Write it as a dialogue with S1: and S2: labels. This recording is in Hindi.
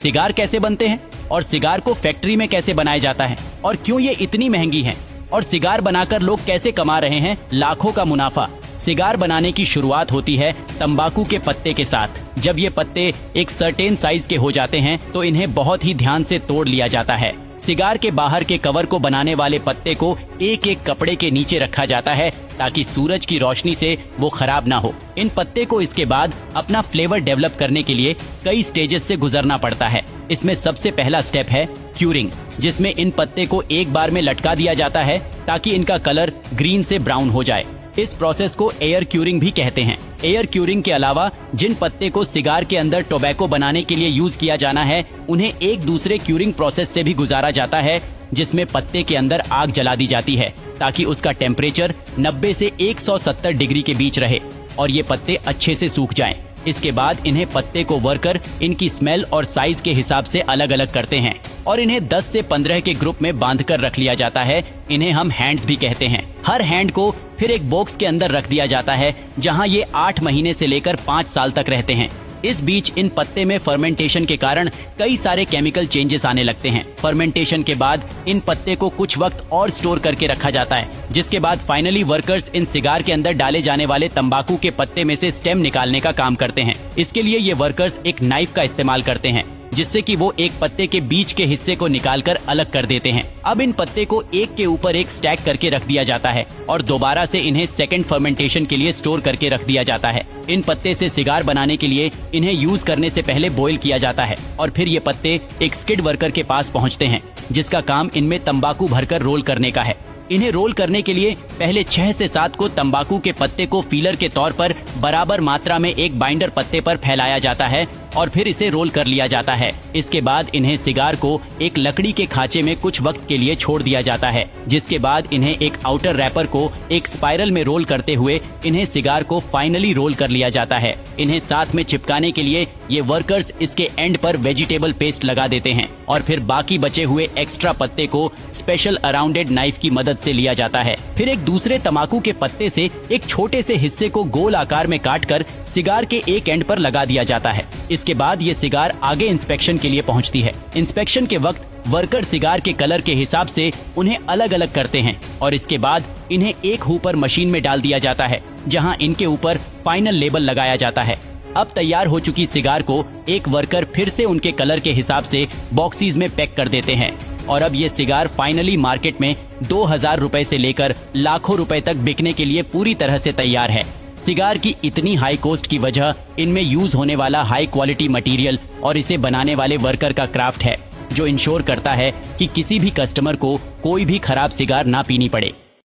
S1: सिगार कैसे बनते हैं और सिगार को फैक्ट्री में कैसे बनाया जाता है और क्यों ये इतनी महंगी हैं और सिगार बनाकर लोग कैसे कमा रहे हैं लाखों का मुनाफा। सिगार बनाने की शुरुआत होती है तंबाकू के पत्ते के साथ। जब ये पत्ते एक सर्टेन साइज के हो जाते हैं तो इन्हें बहुत ही ध्यान से तोड़ लिया जाता है। सिगार के बाहर के कवर को बनाने वाले पत्ते को एक एक कपड़े के नीचे रखा जाता है ताकि सूरज की रोशनी से वो खराब ना हो। इन पत्ते को इसके बाद अपना फ्लेवर डेवलप करने के लिए कई स्टेजेस से गुजरना पड़ता है। इसमें सबसे पहला स्टेप है क्यूरिंग, जिसमें इन पत्ते को एक बार में लटका दिया जाता है ताकि इनका कलर ग्रीन से ब्राउन हो जाए। इस प्रोसेस को एयर क्यूरिंग भी कहते हैं। एयर क्यूरिंग के अलावा जिन पत्ते को सिगार के अंदर टोबैको बनाने के लिए यूज किया जाना है उन्हें एक दूसरे क्यूरिंग प्रोसेस से भी गुजारा जाता है, जिसमें पत्ते के अंदर आग जला दी जाती है ताकि उसका टेम्परेचर 90 से 170 डिग्री के बीच रहे और ये पत्ते अच्छे से सूख जाएं। इसके बाद इन्हें पत्ते को वर्कर इनकी स्मेल और साइज के हिसाब से अलग अलग करते हैं और इन्हें 10 से 15 के ग्रुप में बांधकर रख लिया जाता है। इन्हें हम हैंड्स भी कहते हैं। हर हैंड को फिर एक बॉक्स के अंदर रख दिया जाता है जहां ये 8 महीने से लेकर 5 साल तक रहते हैं। इस बीच इन पत्ते में फर्मेंटेशन के कारण कई सारे केमिकल चेंजेस आने लगते हैं। फर्मेंटेशन के बाद इन पत्ते को कुछ वक्त और स्टोर करके रखा जाता है, जिसके बाद फाइनली वर्कर्स इन सिगार के अंदर डाले जाने वाले तंबाकू के पत्ते में से स्टेम निकालने का काम करते हैं। इसके लिए ये वर्कर्स एक नाइफ का इस्तेमाल करते हैं जिससे कि वो एक पत्ते के बीच के हिस्से को निकालकर अलग कर देते हैं। अब इन पत्ते को एक के ऊपर एक स्टैक करके रख दिया जाता है और दोबारा से इन्हें सेकंड फर्मेंटेशन के लिए स्टोर करके रख दिया जाता है। इन पत्ते से सिगार बनाने के लिए इन्हें यूज करने से पहले बॉईल किया जाता है और फिर ये पत्ते एक स्किड वर्कर के पास पहुंचते हैं जिसका काम इनमें तंबाकू भरकर रोल करने का है। इन्हें रोल करने के लिए पहले 6 से 7 को तंबाकू के पत्ते को फीलर के तौर पर बराबर मात्रा में एक बाइंडर पत्ते पर फैलाया जाता है और फिर इसे रोल कर लिया जाता है। इसके बाद इन्हें सिगार को एक लकड़ी के खांचे में कुछ वक्त के लिए छोड़ दिया जाता है, जिसके बाद इन्हें एक आउटर रैपर को एक स्पाइरल में रोल करते हुए इन्हें सिगार को फाइनली रोल कर लिया जाता है। इन्हें साथ में चिपकाने के लिए ये वर्कर्स इसके एंड पर वेजिटेबल पेस्ट लगा देते हैं और फिर बाकी बचे हुए एक्स्ट्रा पत्ते को स्पेशल अराउंडेड नाइफ की मदद से लिया जाता है। फिर एक दूसरे तंबाकू के पत्ते से एक छोटे से हिस्से को गोल आकार में काटकर सिगार के एक एंड पर लगा दिया जाता है। इसके बाद ये सिगार आगे इंस्पेक्शन के लिए पहुंचती है। इंस्पेक्शन के वक्त वर्कर सिगार के कलर के हिसाब से उन्हें अलग अलग करते हैं और इसके बाद इन्हें एक हुपर मशीन में डाल दिया जाता है जहां इनके ऊपर फाइनल लेबल लगाया जाता है। अब तैयार हो चुकी सिगार को एक वर्कर फिर से उनके कलर के हिसाब से बॉक्सीज में पैक कर देते हैं और अब ये सिगार फाइनली मार्केट में 2000 रुपए से लेकर लाखों रुपए तक बिकने के लिए पूरी तरह से तैयार है। सिगार की इतनी हाई कॉस्ट की वजह इनमें यूज होने वाला हाई क्वालिटी मटेरियल और इसे बनाने वाले वर्कर का क्राफ्ट है, जो इंश्योर करता है कि किसी भी कस्टमर को कोई भी खराब सिगार ना पीनी पड़े।